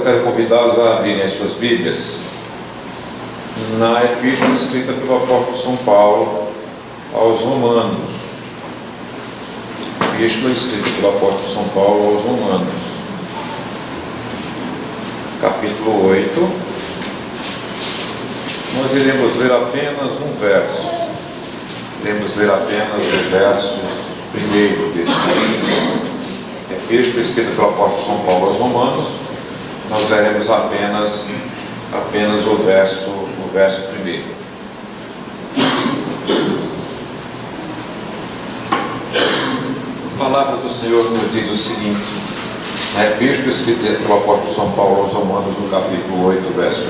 quero convidá-los a abrirem as suas Bíblias na epístola escrita pelo apóstolo São Paulo aos Romanos. Epístola escrita pelo apóstolo São Paulo aos Romanos, capítulo 8. Nós iremos ler apenas um verso. Iremos ler apenas o verso primeiro desse epístola escrita pelo apóstolo São Paulo aos Romanos. Nós leremos apenas o verso primeiro. A palavra do Senhor nos diz o seguinte, na epístola escrita pelo apóstolo São Paulo aos Romanos, no capítulo 8, verso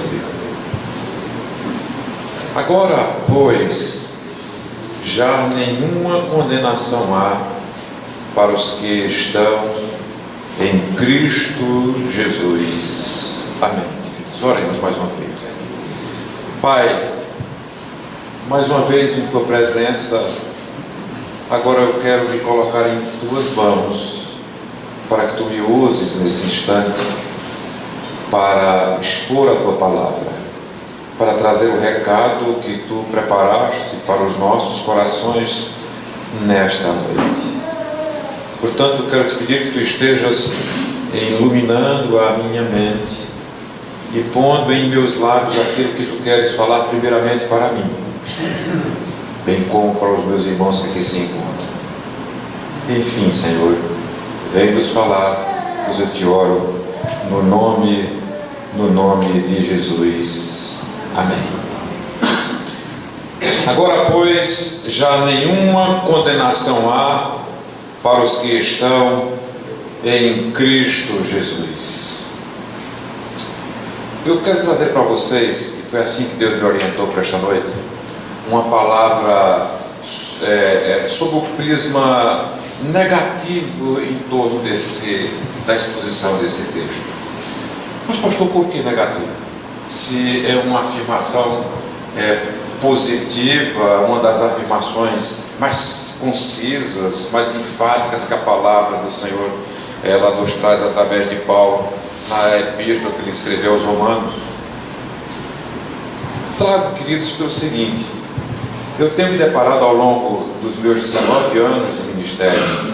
1. Agora, pois, já nenhuma condenação há para os que estão em Cristo Jesus. Amém. Oremos mais uma vez. Pai, mais uma vez em Tua presença, agora eu quero me colocar em Tuas mãos, para que Tu me uses nesse instante, para expor a Tua palavra, para trazer o recado que Tu preparaste para os nossos corações nesta noite. Portanto, quero Te pedir que Tu estejas iluminando a minha mente e pondo em meus lábios aquilo que Tu queres falar primeiramente para mim, bem como para os meus irmãos que aqui se encontram. Enfim, Senhor, vem nos falar, pois eu Te oro no nome de Jesus. Amém. Agora, pois, já nenhuma condenação há para os que estão em Cristo Jesus. Eu quero trazer para vocês, e foi assim que Deus me orientou para esta noite, uma palavra sob o prisma negativo em torno da exposição desse texto. Mas, pastor, por que negativo? Se é uma afirmação positiva, uma das afirmações mais concisas, mais enfáticas que a palavra do Senhor ela nos traz através de Paulo na epístola que ele escreveu aos Romanos. Trago, queridos, pelo seguinte: eu tenho me deparado ao longo dos meus 19 anos de ministério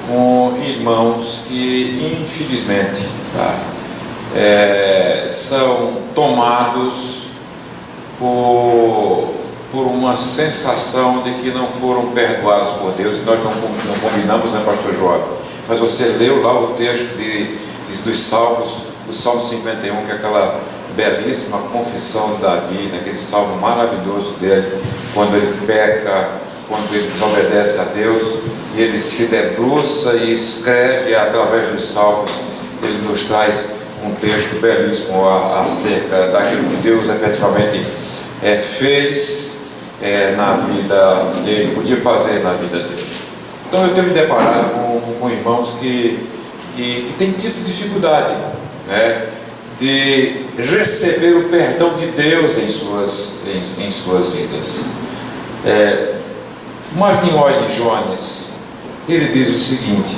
com irmãos que, infelizmente, são tomados por uma sensação de que não foram perdoados por Deus. E nós não combinamos, né, pastor João? Mas você leu lá o texto dos Salmos, o Salmo 51, que é aquela belíssima confissão de Davi, naquele salmo maravilhoso dele, quando ele peca, quando ele desobedece a Deus, e ele se debruça e escreve através dos salmos. Ele nos traz um texto belíssimo acerca daquilo que Deus efetivamente fez na vida dele, podia fazer na vida dele. Então eu tenho me deparado com irmãos que têm tido dificuldade, né, de receber o perdão de Deus em suas vidas. Martin Lloyd-Jones, ele diz o seguinte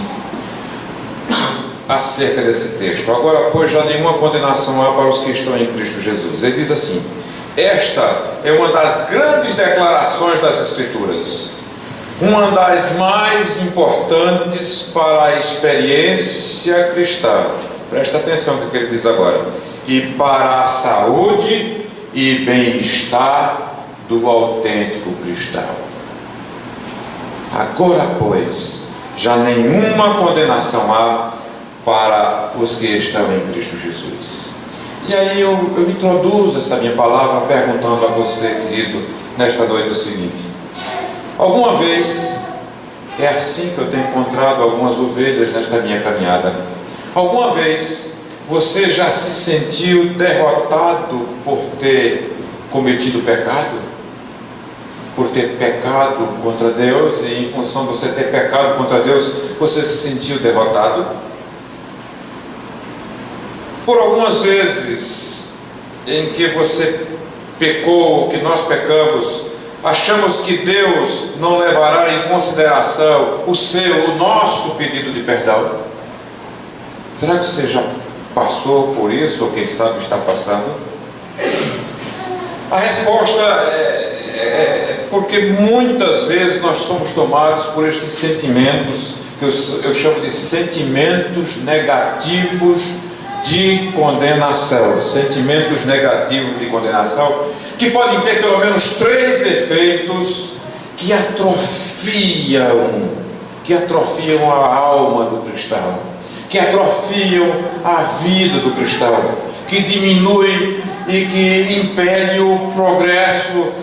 acerca desse texto: agora, pois, já nenhuma condenação há para os que estão em Cristo Jesus. Ele diz assim: esta é uma das grandes declarações das Escrituras, uma das mais importantes para a experiência cristã. Presta atenção no que ele diz agora: e para a saúde e bem-estar do autêntico cristão. Agora, pois, já nenhuma condenação há para os que estão em Cristo Jesus. E aí eu introduzo essa minha palavra perguntando a você, querido, nesta noite o seguinte: alguma vez, é assim que eu tenho encontrado algumas ovelhas nesta minha caminhada, alguma vez você já se sentiu derrotado por ter cometido pecado? Por ter pecado contra Deus, e em função de você ter pecado contra Deus, você se sentiu derrotado? Por algumas vezes em que você pecou, que nós pecamos, achamos que Deus não levará em consideração o nosso pedido de perdão? Será que você já passou por isso, ou quem sabe está passando? A resposta é porque muitas vezes nós somos tomados por estes sentimentos, que eu chamo de sentimentos negativos de condenação. Sentimentos negativos de condenação, que podem ter pelo menos 3 efeitos que atrofiam a alma do cristão, que atrofiam a vida do cristão, que diminuem e que impedem o progresso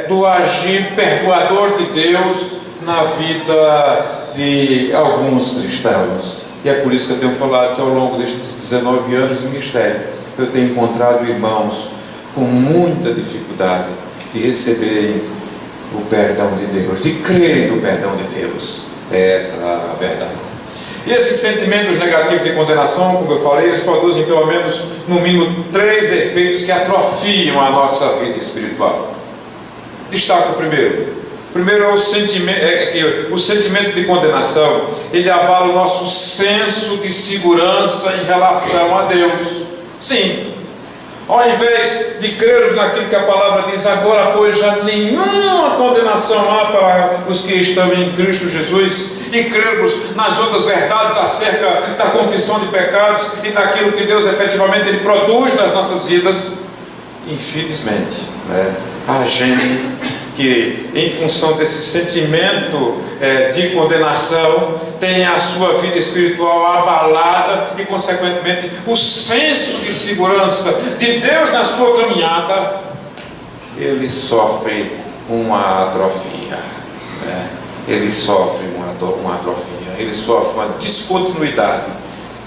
do agir perdoador de Deus na vida de alguns cristãos. E é por isso que eu tenho falado que ao longo destes 19 anos de ministério, eu tenho encontrado irmãos com muita dificuldade de receberem o perdão de Deus, de crerem no perdão de Deus. É essa a verdade. E esses sentimentos negativos de condenação, como eu falei, eles produzem pelo menos, no mínimo, 3 efeitos que atrofiam a nossa vida espiritual. Destaco o primeiro. O primeiro é que o sentimento de condenação, ele abala o nosso senso de segurança em relação a Deus. Sim. Ao invés de crermos naquilo que a palavra diz, agora pois já nenhuma condenação há para os que estão em Cristo Jesus, e crermos nas outras verdades acerca da confissão de pecados e daquilo que Deus efetivamente Ele produz nas nossas vidas, infelizmente, há gente que, em função desse sentimento de condenação, tem a sua vida espiritual abalada e, consequentemente, o senso de segurança de Deus na sua caminhada, ele sofre uma atrofia, ele sofre uma atrofia, ele sofre uma descontinuidade,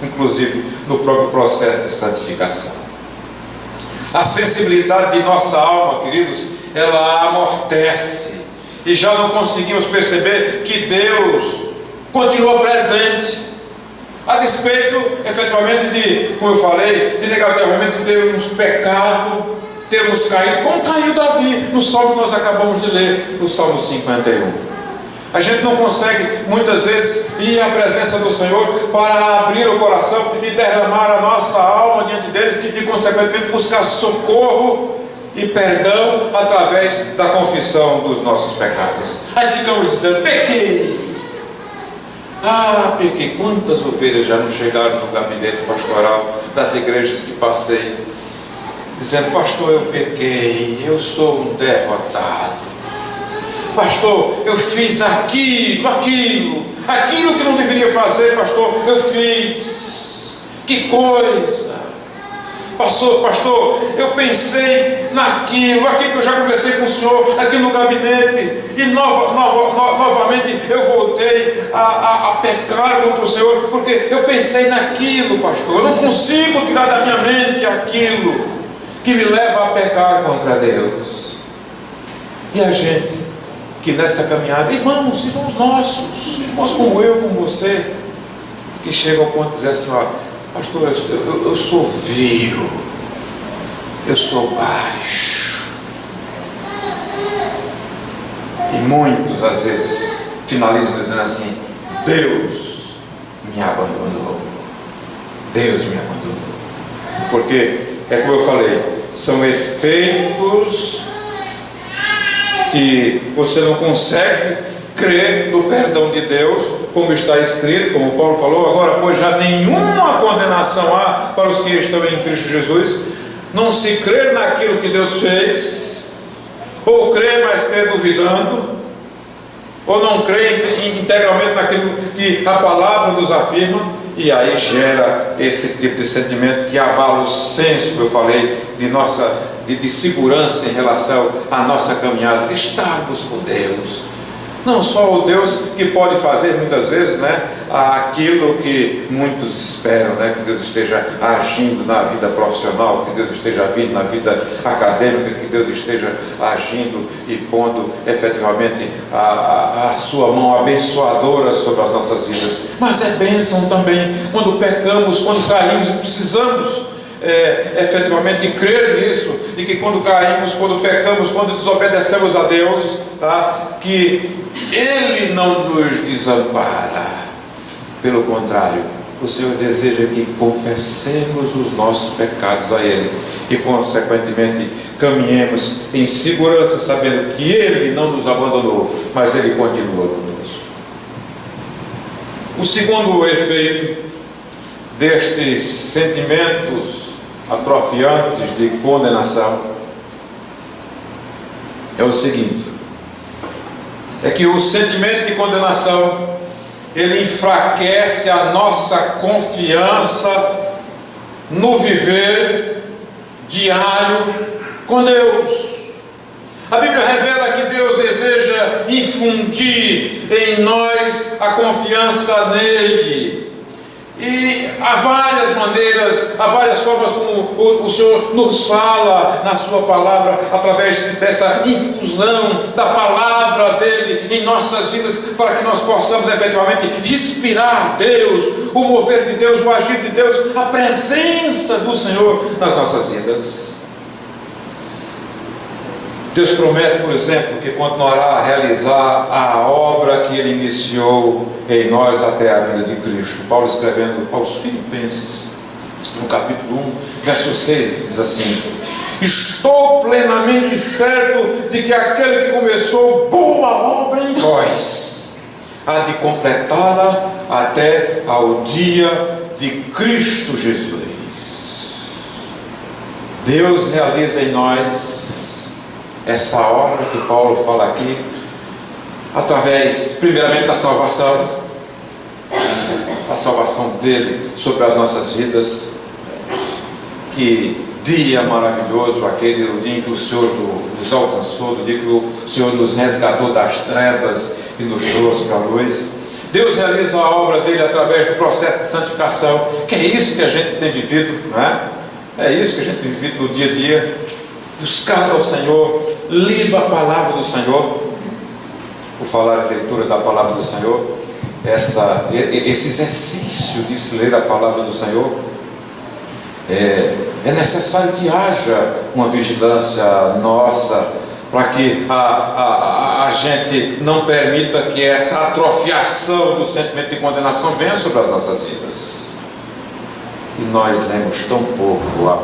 inclusive no próprio processo de santificação. A sensibilidade de nossa alma, queridos, ela amortece, e já não conseguimos perceber que Deus continua presente, a despeito, efetivamente, de, como eu falei, de negativamente termos pecado, termos caído, como caiu Davi, no salmo que nós acabamos de ler, o Salmo 51. A gente não consegue, muitas vezes, ir à presença do Senhor para abrir o coração e derramar a nossa alma diante dele e, consequentemente, buscar socorro e perdão através da confissão dos nossos pecados. Aí ficamos dizendo, pequei. Pequei. Quantas ovelhas já não chegaram no gabinete pastoral das igrejas que passei, dizendo, pastor, eu pequei, eu sou um derrotado. Pastor, eu fiz aquilo que não deveria fazer, pastor, eu fiz. Que coisa. Pastor, eu pensei naquilo que eu já conversei com o senhor aqui no gabinete, e novamente eu voltei a pecar contra o Senhor, porque eu pensei naquilo, pastor. Eu não consigo tirar da minha mente aquilo que me leva a pecar contra Deus. E a gente que nessa caminhada, irmãos nossos, irmãos como eu, como você, que chega ao ponto de dizer assim, pastor, eu sou vil, eu sou baixo. E muitos às vezes finalizam dizendo assim, Deus me abandonou. Deus me abandonou. Porque, como eu falei, são efeitos que você não consegue crer no perdão de Deus, como está escrito, como Paulo falou, agora pois já nenhuma condenação há para os que estão em Cristo Jesus. Não se crê naquilo que Deus fez, ou crê, mas crê duvidando, ou não crê integralmente naquilo que a palavra nos afirma, e aí gera esse tipo de sentimento que abala o senso que eu falei de segurança em relação à nossa caminhada, de estarmos com Deus. Não só o Deus que pode fazer muitas vezes, aquilo que muitos esperam, que Deus esteja agindo na vida profissional, que Deus esteja vindo na vida acadêmica, que Deus esteja agindo e pondo efetivamente a sua mão abençoadora sobre as nossas vidas. Mas é bênção também quando pecamos, quando caímos e precisamos efetivamente crer nisso, e que quando caímos, quando pecamos, quando desobedecemos a Deus, que Ele não nos desampara, pelo contrário, o Senhor deseja que confessemos os nossos pecados a Ele e, consequentemente, caminhemos em segurança, sabendo que Ele não nos abandonou, mas Ele continua conosco. O segundo efeito destes sentimentos atrofiantes de condenação é o seguinte: é que o sentimento de condenação, ele enfraquece a nossa confiança no viver diário com Deus. A Bíblia revela que Deus deseja infundir em nós a confiança nele. E há várias maneiras, há várias formas como o Senhor nos fala na sua palavra, através dessa infusão da palavra dele em nossas vidas, para que nós possamos efetivamente respirar Deus, o mover de Deus, o agir de Deus, a presença do Senhor nas nossas vidas. Deus promete, por exemplo, que continuará a realizar a obra que Ele iniciou em nós até a vinda de Cristo. Paulo, escrevendo aos Filipenses, no capítulo 1, verso 6, diz assim: estou plenamente certo de que aquele que começou boa obra em vós há de completá-la até ao dia de Cristo Jesus. Deus realiza em nós essa obra que Paulo fala aqui, através, primeiramente, da salvação, a salvação dele sobre as nossas vidas. Que dia maravilhoso aquele do dia em que o Senhor nos alcançou, do dia que o Senhor nos resgatou das trevas e nos trouxe para a luz. Deus realiza a obra dele através do processo de santificação, que é isso que a gente tem vivido, não é? É isso que a gente tem vivido no dia a dia, buscando ao Senhor, lendo a palavra do Senhor. Por falar em leitura da palavra do Senhor, esse exercício de se ler a palavra do Senhor, é necessário que haja uma vigilância nossa, para que a gente não permita que essa atrofiação do sentimento de condenação venha sobre as nossas vidas. E nós lemos tão pouco a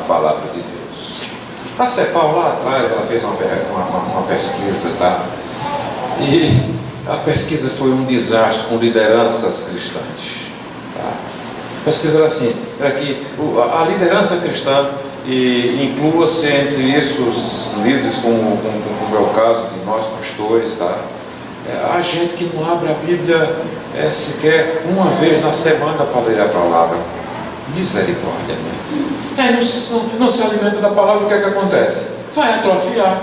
palavra de Deus. A CEPAL lá atrás, ela fez uma pesquisa, tá? E a pesquisa foi um desastre com lideranças cristãs, tá? A pesquisa era assim, era que a liderança cristã, e inclua-se entre isso os líderes, como o meu caso, de nós pastores, tá? A gente que não abre a Bíblia sequer uma vez na semana para ler a palavra. Misericórdia, né? Não se alimenta da palavra, o que é que acontece? Vai atrofiar,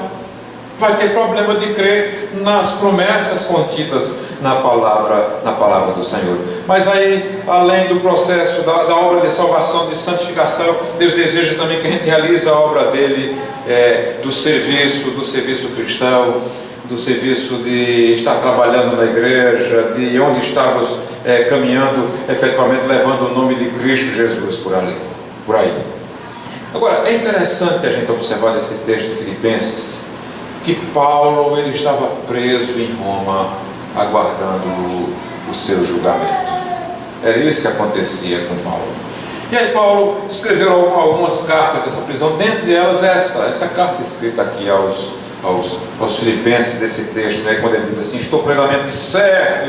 vai ter problema de crer nas promessas contidas na palavra do Senhor. Mas aí, além do processo da obra de salvação, de santificação, Deus deseja também que a gente realize a obra dele, do serviço cristão, do serviço de estar trabalhando na igreja, de onde estamos caminhando, efetivamente levando o nome de Cristo Jesus por aí. Agora, é interessante a gente observar nesse texto de Filipenses que Paulo, ele estava preso em Roma, aguardando o seu julgamento. Era isso que acontecia com Paulo. E aí Paulo escreveu algumas cartas dessa prisão, dentre elas essa carta escrita aqui aos Filipenses, desse texto, né, quando ele diz assim: estou plenamente certo,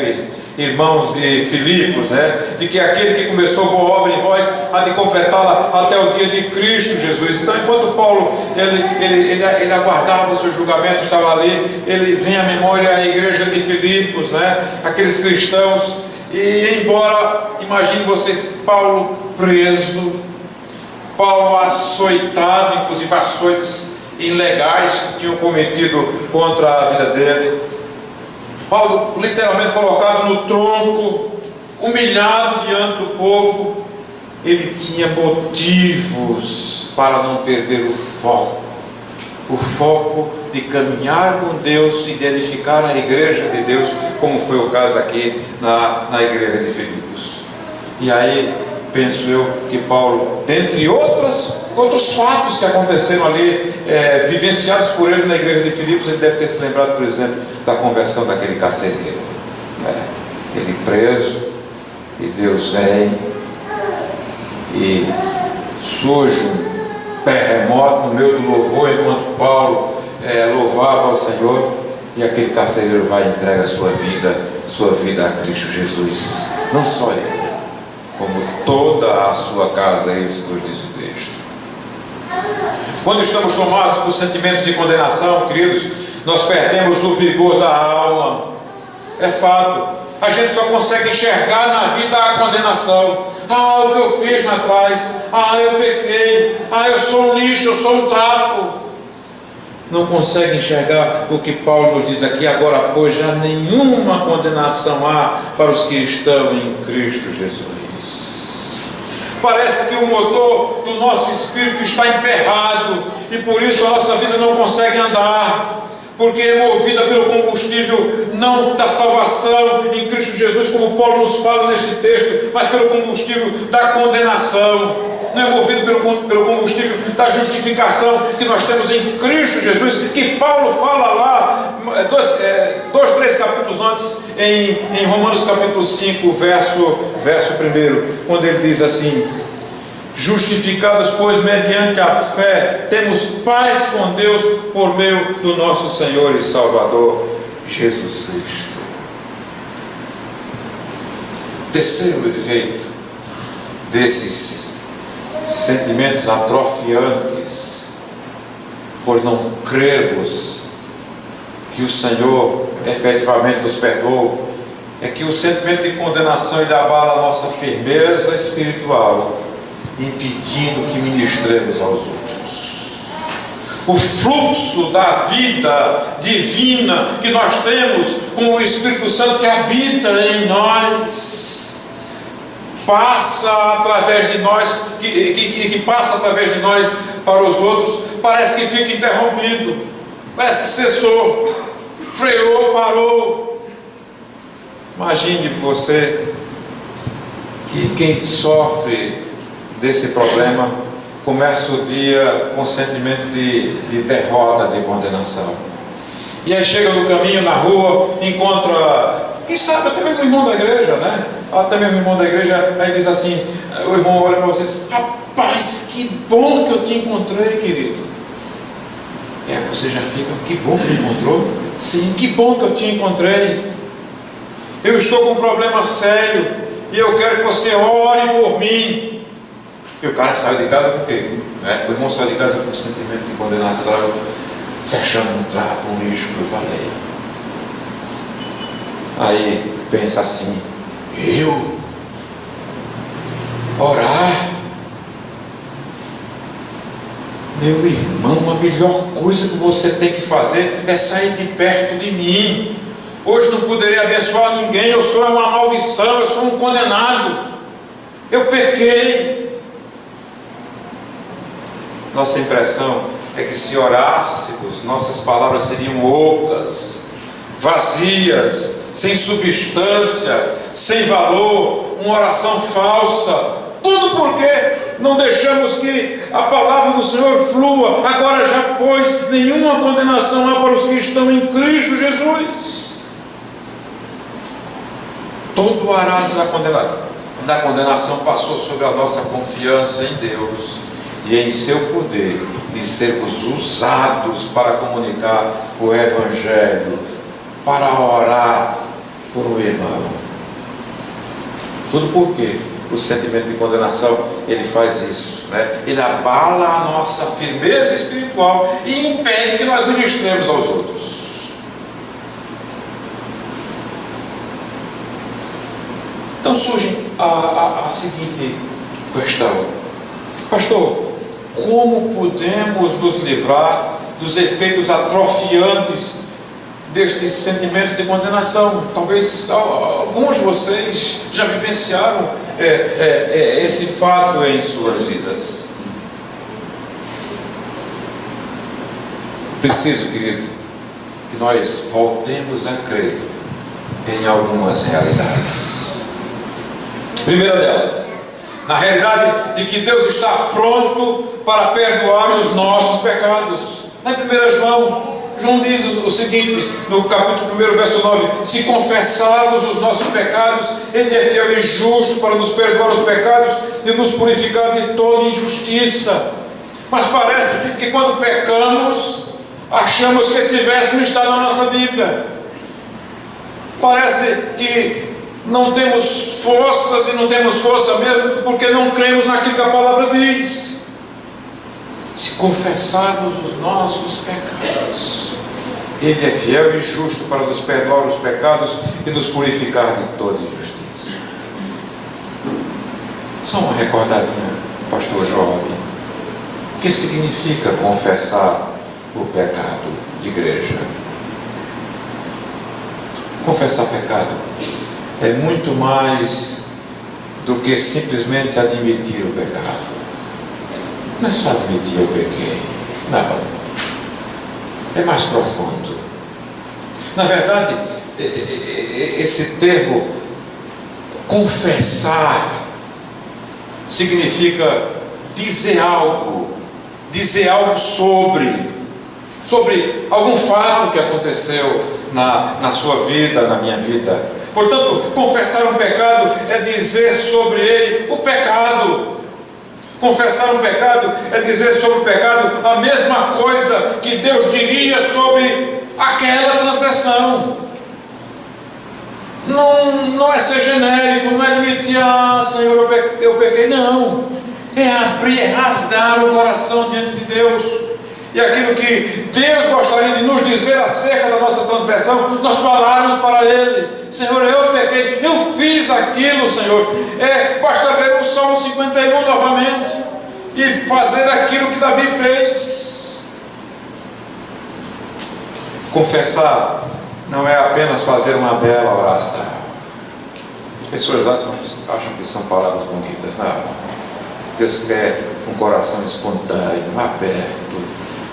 irmãos de Filipos, né, de que aquele que começou boa obra em vós há de completá-la até o dia de Cristo Jesus. Então, enquanto Paulo ele aguardava o seu julgamento, estava ali, ele vem à memória a igreja de Filipos, né, aqueles cristãos, e embora, imagine vocês, Paulo preso, Paulo açoitado, inclusive açoites ilegais que tinham cometido contra a vida dele, Paulo literalmente colocado no tronco, humilhado diante do povo, ele tinha motivos para não perder o foco de caminhar com Deus e de edificar a igreja de Deus, como foi o caso aqui na igreja de Filipos. E aí penso eu que Paulo, dentre outros fatos que aconteceram ali, vivenciados por ele na igreja de Filipos, ele deve ter se lembrado, por exemplo, da conversão daquele carcereiro, né? Ele preso, E Deus vem e surge um terremoto no meio do louvor, enquanto Paulo louvava ao Senhor, e aquele carcereiro vai e entrega sua vida a Cristo Jesus. Não só ele, como toda a sua casa, é isso que nos diz o texto. Quando estamos tomados por sentimentos de condenação, queridos, nós perdemos o vigor da alma. É fato. A gente só consegue enxergar na vida a condenação. O que eu fiz lá atrás. Eu pequei. Eu sou um lixo, eu sou um trapo. Não consegue enxergar o que Paulo nos diz aqui. Agora, pois, já nenhuma condenação há para os que estão em Cristo Jesus. Parece que o motor do nosso espírito está emperrado e por isso a nossa vida não consegue andar. Porque é movida pelo combustível não da salvação em Cristo Jesus, como Paulo nos fala neste texto, mas pelo combustível da condenação. Não é movido pelo combustível da justificação que nós temos em Cristo Jesus, que Paulo fala lá, 3 capítulos antes, em Romanos capítulo 5, verso 1, quando ele diz assim: justificados, pois, mediante a fé, temos paz com Deus por meio do nosso Senhor e Salvador Jesus Cristo. Terceiro efeito desses sentimentos atrofiantes, por não crermos que o Senhor efetivamente nos perdoou, é que o sentimento de condenação ele abala a nossa firmeza espiritual, impedindo que ministremos aos outros. O fluxo da vida divina que nós temos com o Espírito Santo que habita em nós, passa através de nós, que passa através de nós para os outros, parece que fica interrompido, parece que cessou, freou, parou. Imagine você que quem sofre desse problema começa o dia com sentimento de derrota, de condenação, e aí chega no caminho, na rua, encontra, quem sabe até mesmo o irmão da igreja, né? Até mesmo o irmão da igreja, aí diz assim, o irmão olha para você e diz: rapaz, que bom que eu te encontrei, querido. E aí você já fica: que bom que me encontrou? Sim, que bom que eu te encontrei. Eu estou com um problema sério e eu quero que você ore por mim. E o cara sai de casa por quê? O irmão sai de casa com sentimento de condenação, se achando um trapo, um lixo que eu falei. Aí pensa assim: eu orar? Meu irmão, a melhor coisa que você tem que fazer é sair de perto de mim. Hoje não poderei abençoar ninguém, eu sou uma maldição, eu sou um condenado, eu pequei. Nossa impressão é que se orássemos, nossas palavras seriam ocas, vazias, sem substância, sem valor, uma oração falsa. Tudo porque não deixamos que a palavra do Senhor flua. Agora já, pois, nenhuma condenação há para os que estão em Cristo Jesus. Todo o arado da condenação passou sobre a nossa confiança em Deus e em seu poder de sermos usados para comunicar o Evangelho, para orar por um irmão. Tudo porque o sentimento de condenação, ele faz isso, né? Ele abala a nossa firmeza espiritual e impede que nós ministremos aos outros. Então surge a seguinte questão: pastor, como podemos nos livrar dos efeitos atrofiantes destes sentimentos de condenação? Talvez alguns de vocês já vivenciaram esse fato em suas vidas. Preciso, querido, que nós voltemos a crer em algumas realidades. Primeira delas, na realidade de que Deus está pronto para perdoar os nossos pecados. Lá em 1 João, João diz o seguinte, no capítulo 1, verso 9: se confessarmos os nossos pecados, Ele é fiel e justo para nos perdoar os pecados e nos purificar de toda injustiça. Mas parece que quando pecamos, achamos que esse verso não está na nossa Bíblia. Parece que não temos forças, e não temos força mesmo, porque não cremos naquilo que a palavra diz. Se confessarmos os nossos pecados, Ele é fiel e justo para nos perdoar os pecados e nos purificar de toda injustiça. Só uma recordadinha, pastor jovem. O que significa confessar o pecado, igreja? Confessar pecado é muito mais do que simplesmente admitir o pecado. Não é só admitir eu pequei, não. É mais profundo. Na verdade, esse termo confessar significa dizer algo sobre algum fato que aconteceu na sua vida, na minha vida. Portanto, confessar um pecado é dizer sobre ele o pecado. Confessar um pecado é dizer sobre o pecado a mesma coisa que Deus diria sobre aquela transgressão. Não é ser genérico, não é admitir, Senhor, eu pequei, não. É abrir, é rasgar o coração diante de Deus. E aquilo que Deus gostaria de nos dizer acerca da nossa transgressão, nós falarmos para Ele: Senhor, eu pequei, eu fiz aquilo, Senhor. Basta ler o Salmo 51 novamente e fazer aquilo que Davi fez. Confessar não é apenas fazer uma bela oração. As pessoas acham que são palavras bonitas. Não. Deus quer um coração espontâneo, aberto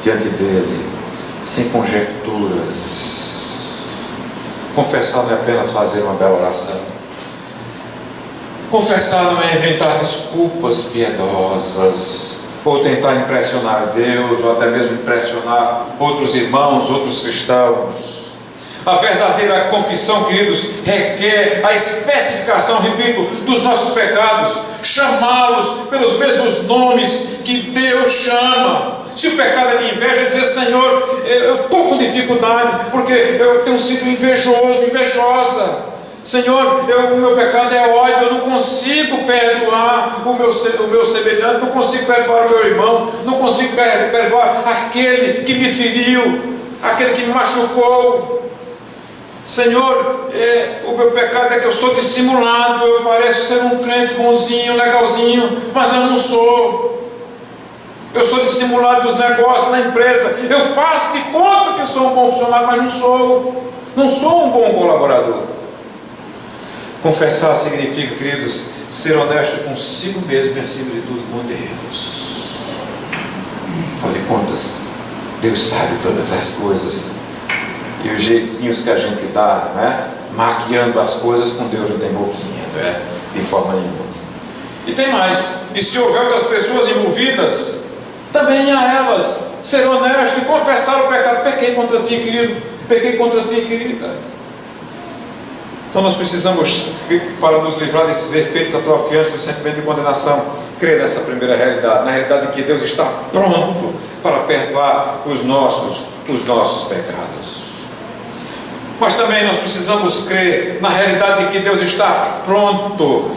diante dele, sem conjecturas. Confessar não é apenas fazer uma bela oração. Confessar não é inventar desculpas piedosas, ou tentar impressionar Deus, ou até mesmo impressionar outros irmãos, outros cristãos. A verdadeira confissão, queridos, requer a especificação, repito, dos nossos pecados, chamá-los pelos mesmos nomes que Deus chama. Se o pecado é de inveja, é dizer: Senhor, eu estou com dificuldade, porque eu tenho sido invejoso, invejosa. Senhor, o meu pecado é ódio, eu não consigo perdoar o meu semelhante, não consigo perdoar o meu irmão, não consigo perdoar aquele que me feriu, aquele que me machucou. Senhor, o meu pecado é que eu sou dissimulado, eu pareço ser um crente bonzinho, legalzinho, mas eu não sou. Eu sou dissimulado nos negócios, na empresa, eu faço de conta que sou um bom funcionário, mas não sou um bom colaborador. Confessar significa, queridos, ser honesto consigo mesmo e acima de tudo com Deus. Afinal de contas, Deus sabe todas as coisas. E os jeitinhos que a gente dá, maquiando as coisas, com Deus não tem boquinha, de forma nenhuma. E tem mais: e se houver outras pessoas envolvidas, também a elas ser honesto e confessar o pecado. Pequei contra ti, querido, pequei contra ti, querida. Então nós precisamos, para nos livrar desses efeitos atrofiantes do sentimento de condenação, crer nessa primeira realidade, na realidade de que Deus está pronto para perdoar os nossos pecados. Mas também nós precisamos crer na realidade de que Deus está pronto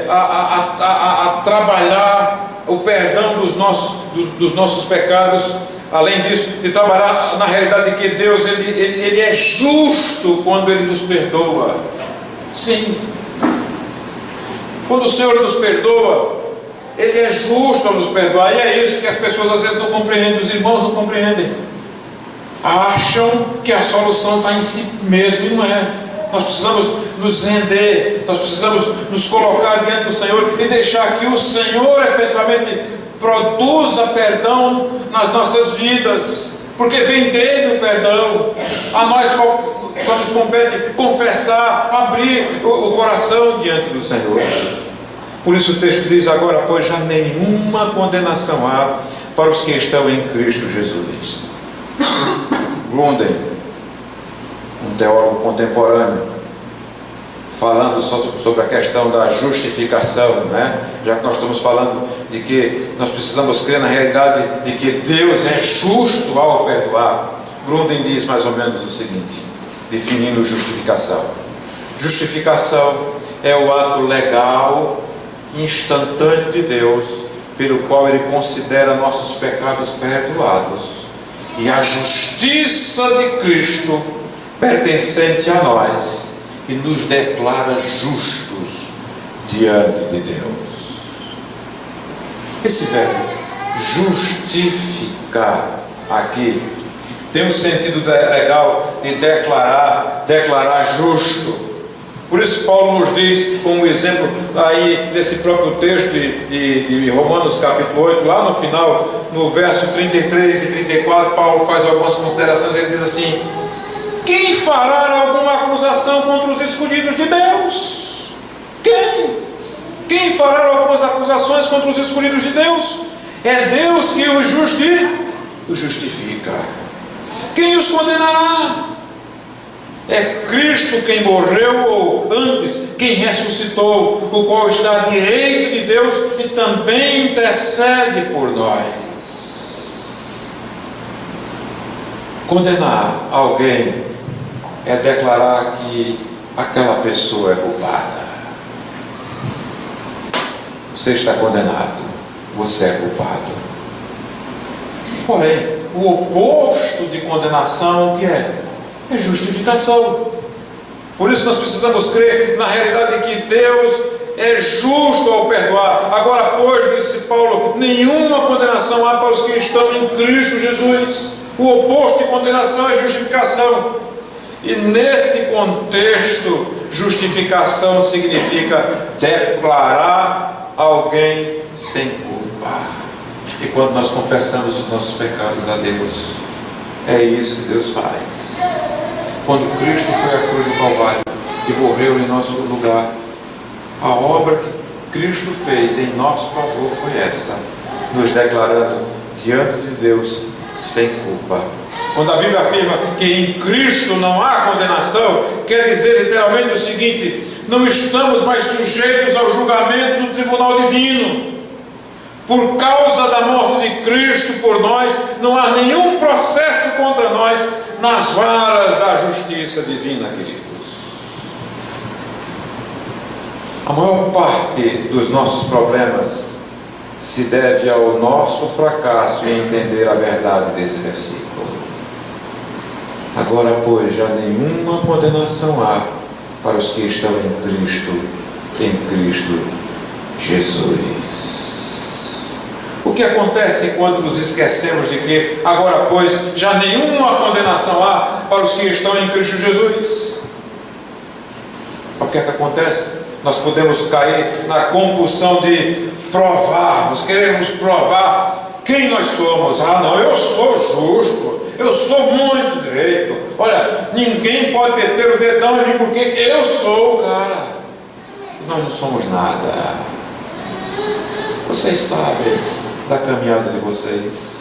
a trabalhar o perdão dos nossos pecados. Além disso, de trabalhar na realidade de que Deus ele é justo quando Ele nos perdoa. Sim. Quando o Senhor nos perdoa, Ele é justo ao nos perdoar. E é isso que as pessoas às vezes não compreendem, os irmãos não compreendem. Acham que a solução está em si mesmo, e não é. Nós precisamos nos render, nós precisamos nos colocar diante do Senhor e deixar que o Senhor efetivamente produza perdão nas nossas vidas, porque vem dele o perdão. A nós só nos compete confessar, abrir o coração diante do Senhor. Por isso o texto diz agora: pois já nenhuma condenação há para os que estão em Cristo Jesus. Gruden, um teólogo contemporâneo, falando sobre a questão da justificação, né? Já que nós estamos falando de que nós precisamos crer na realidade de que Deus é justo ao perdoar. Gruden diz mais ou menos o seguinte, definindo justificação: justificação é o ato legal, instantâneo de Deus, pelo qual Ele considera nossos pecados perdoados, e a justiça de Cristo pertencente a nós, e nos declara justos diante de Deus. Esse verbo justificar aqui tem um sentido legal de declarar justo. Por isso Paulo nos diz, como exemplo aí desse próprio texto de Romanos capítulo 8, lá no final, no verso 33 e 34, Paulo faz algumas considerações. Ele diz assim: quem fará alguma acusação contra os escolhidos de Deus? Quem fará algumas acusações contra os escolhidos de Deus? É Deus que os justifica. Quem os condenará? É Cristo quem morreu, ou antes, quem ressuscitou, o qual está à direita de Deus e também intercede por nós. Condenar alguém é declarar que aquela pessoa é culpada. Você está condenado, você é culpado. Porém, o oposto de condenação, o que é? É justificação. Por isso nós precisamos crer na realidade de que Deus é justo ao perdoar. Agora, pois, disse Paulo, nenhuma condenação há para os que estão em Cristo Jesus. O oposto de condenação é justificação. E nesse contexto, justificação significa declarar alguém sem culpa. E quando nós confessamos os nossos pecados a Deus, é isso que Deus faz. Quando Cristo foi à cruz do Calvário e morreu em nosso lugar, a obra que Cristo fez em nosso favor foi essa, nos declarando diante de Deus sem culpa. Quando a Bíblia afirma que em Cristo não há condenação, quer dizer literalmente o seguinte: não estamos mais sujeitos ao julgamento do tribunal divino. Por causa da morte de Cristo por nós, não há nenhum processo contra nós nas varas da justiça divina, queridos. A maior parte dos nossos problemas se deve ao nosso fracasso em entender a verdade desse versículo. Agora, pois, já nenhuma condenação há para os que estão em Cristo Jesus. O que acontece quando nos esquecemos de que, agora pois, já nenhuma condenação há para os que estão em Cristo Jesus? O que é que acontece? Nós podemos cair na compulsão de provarmos, queremos provar quem nós somos. Ah, não, eu sou justo, eu sou muito direito. Olha, ninguém pode meter o dedão em mim porque eu sou o cara. Nós não somos nada. Vocês sabem da caminhada de vocês,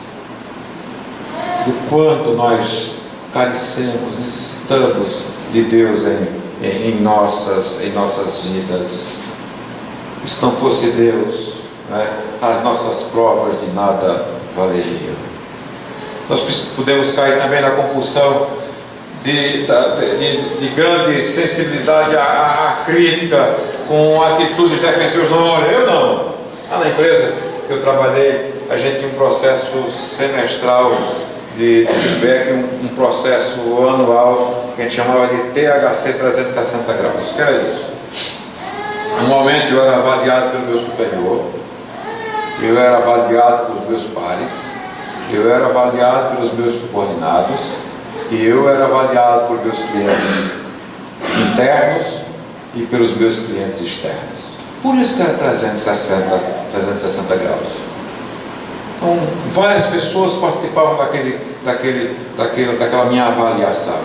do quanto nós carecemos, necessitamos de Deus em nossas vidas. Se não fosse Deus, né, as nossas provas de nada valeriam. Nós podemos cair também na compulsão de grande sensibilidade à crítica, com atitudes defensivas. Não, olha, eu não. Lá na empresa que eu trabalhei, a gente tinha um processo semestral de feedback, um processo anual que a gente chamava de THC 360 graus. O que era isso? Anualmente eu era avaliado pelo meu superior, eu era avaliado pelos meus pares, eu era avaliado pelos meus subordinados e eu era avaliado por meus clientes internos e pelos meus clientes externos. Por isso que era 360 graus. Então, várias pessoas participavam daquela minha avaliação.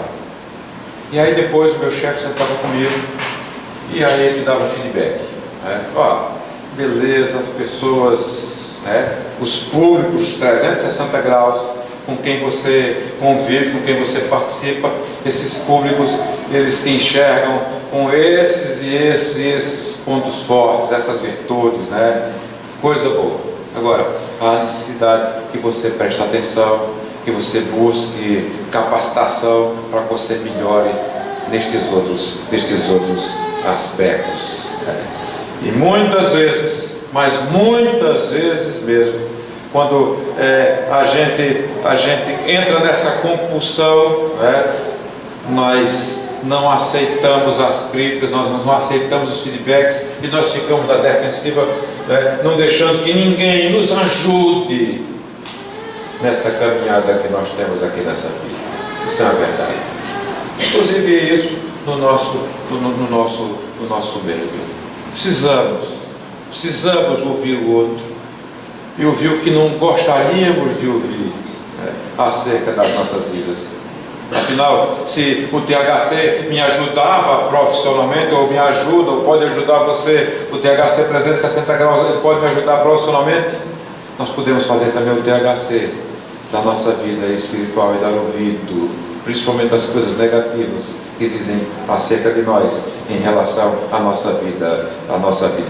E aí depois o meu chefe sentava comigo e aí ele me dava um feedback. Né? Ó, beleza, as pessoas, né, os públicos 360 graus com quem você convive, com quem você participa, esses públicos, eles te enxergam com esses e esses pontos fortes, essas virtudes, né? Coisa boa. Agora, há necessidade que você preste atenção, que você busque capacitação para que você melhore nestes outros aspectos. E muitas vezes, mas muitas vezes mesmo, quando a gente entra nessa compulsão, nós não aceitamos as críticas, nós não aceitamos os feedbacks e nós ficamos na defensiva, não deixando que ninguém nos ajude nessa caminhada que nós temos aqui nessa vida. Isso é uma verdade. Inclusive isso no nosso meio. Precisamos ouvir o outro e ouvir o que não gostaríamos de ouvir acerca das nossas vidas. Afinal, se o THC me ajudava profissionalmente, ou me ajuda, ou pode ajudar você, o THC 360 graus, ele pode me ajudar profissionalmente, nós podemos fazer também o THC da nossa vida espiritual e dar ouvido, principalmente das coisas negativas que dizem acerca de nós em relação à nossa vida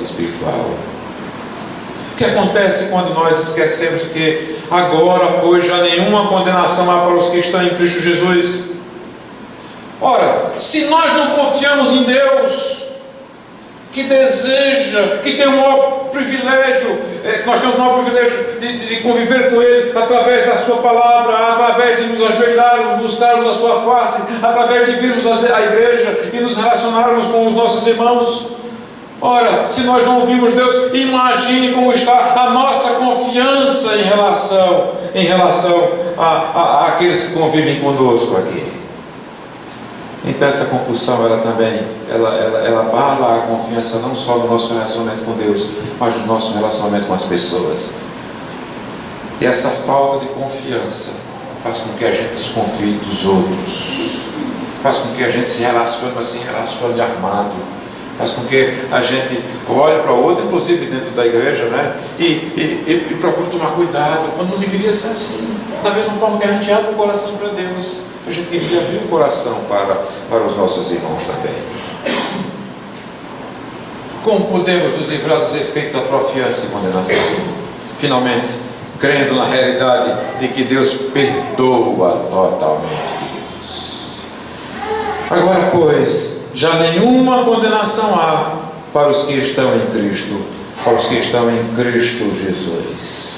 espiritual. O que acontece quando nós esquecemos que agora, pois, já nenhuma condenação há para os que estão em Cristo Jesus? Ora, se nós não confiamos em Deus, que deseja, que tem o maior privilégio, nós temos o maior privilégio de conviver com Ele através da Sua palavra, através de nos ajoelharmos, buscarmos a Sua face, através de virmos à igreja e nos relacionarmos com os nossos irmãos. Ora, se nós não ouvimos Deus, imagine como está a nossa confiança em relação àqueles que convivem conosco aqui. Então essa compulsão, ela também, ela abala a confiança não só no nosso relacionamento com Deus, mas no nosso relacionamento com as pessoas. E essa falta de confiança faz com que a gente desconfie dos outros, faz com que a gente se relacione, mas se relacione armado, faz com que a gente olhe para o outro, inclusive dentro da igreja, né? E procure tomar cuidado, quando não deveria ser assim. Da mesma forma que a gente abre o coração para Deus, a gente deveria abrir o coração para os nossos irmãos também. Como podemos nos livrar dos efeitos atrofiantes de condenação? Finalmente, crendo na realidade de que Deus perdoa totalmente, queridos. Agora, pois, já nenhuma condenação há para os que estão em Cristo, para os que estão em Cristo Jesus.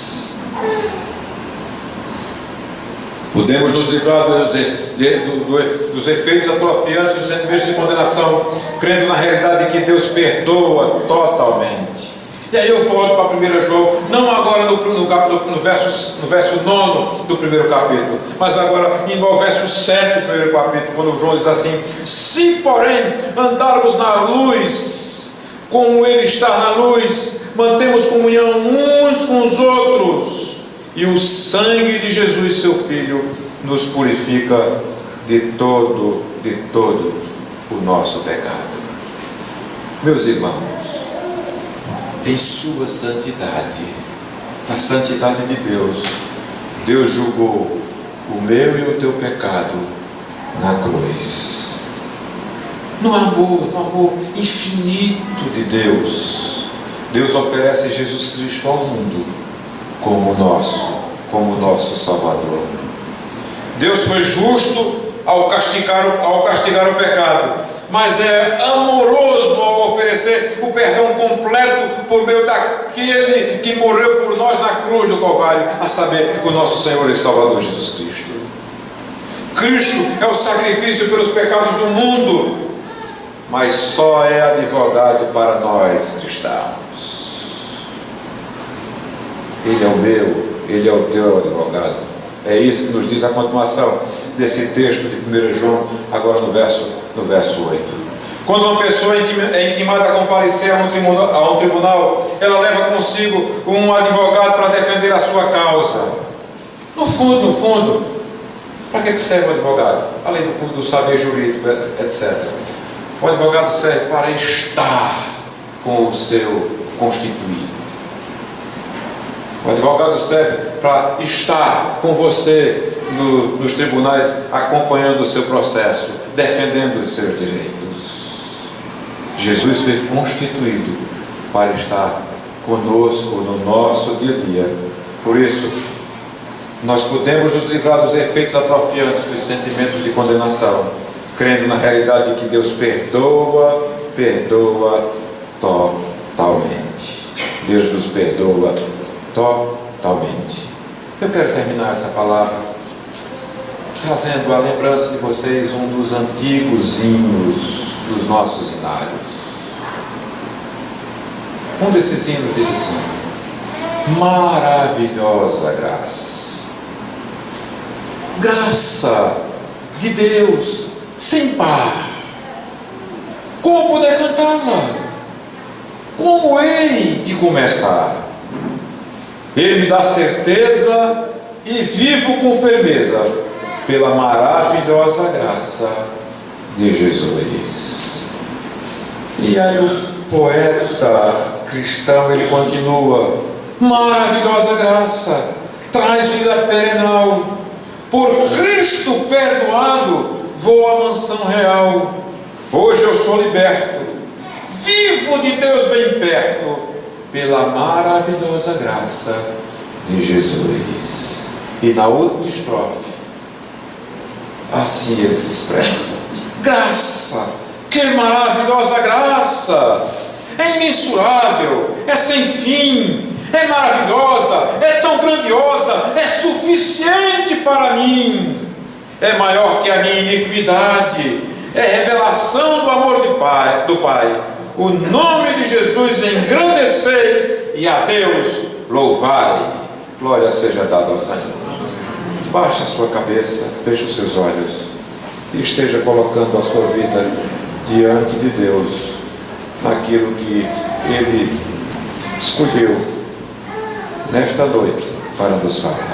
Podemos nos livrar dos efeitos atrofiantes dos sentimentos de condenação, crendo na realidade de que Deus perdoa totalmente. E aí eu volto para 1 João, não agora no verso 9 do primeiro capítulo, mas agora indo ao verso 7 do primeiro capítulo, quando João diz assim: se porém andarmos na luz, como Ele está na luz, mantemos comunhão uns com os outros, e o sangue de Jesus, seu Filho, nos purifica de todo o nosso pecado. Meus irmãos, em sua santidade, na santidade de Deus, Deus julgou o meu e o teu pecado na cruz. No amor infinito de Deus, Deus oferece Jesus Cristo ao mundo como o nosso Salvador. Deus foi justo ao castigar o pecado, mas é amoroso ao oferecer o perdão completo por meio daquele que morreu por nós na cruz do Calvário, a saber, o nosso Senhor e Salvador Jesus Cristo. Cristo é o sacrifício pelos pecados do mundo, mas só é advogado para nós cristãos. Ele é o meu, Ele é o teu advogado. É isso que nos diz a continuação desse texto de 1 João, agora no verso 8. Quando uma pessoa é intimada a comparecer a um tribunal, ela leva consigo um advogado para defender a sua causa. No fundo, para que serve o advogado? Além do saber jurídico, etc. O advogado serve para estar com o seu constituído. O advogado serve para estar com você nos tribunais acompanhando o seu processo, defendendo os seus direitos. Jesus foi constituído para estar conosco no nosso dia a dia. Por isso, nós podemos nos livrar dos efeitos atrofiantes dos sentimentos de condenação, crendo na realidade de que Deus perdoa totalmente. Deus nos perdoa totalmente. Eu quero terminar essa palavra trazendo a lembrança de vocês um dos antigos hinos dos nossos hinários. Um desses hinos diz assim: maravilhosa graça, graça de Deus sem par. Como poder cantá-la? Como hei de começar? Ele me dá certeza e vivo com firmeza pela maravilhosa graça de Jesus. E aí o poeta cristão, ele continua: maravilhosa graça traz vida perenal, por Cristo perdoado vou à mansão real. Hoje eu sou liberto, vivo de Deus bem perto, pela maravilhosa graça de Jesus. E na última estrofe, assim ele se expressa: graça, que maravilhosa graça, é imensurável, é sem fim, é maravilhosa, é tão grandiosa, é suficiente para mim, é maior que a minha iniquidade, é revelação do amor do Pai. O nome de Jesus engrandecei e a Deus louvai. Glória seja dada ao Senhor. Baixe a sua cabeça, feche os seus olhos e esteja colocando a sua vida diante de Deus, naquilo que Ele escolheu nesta noite para nos falar.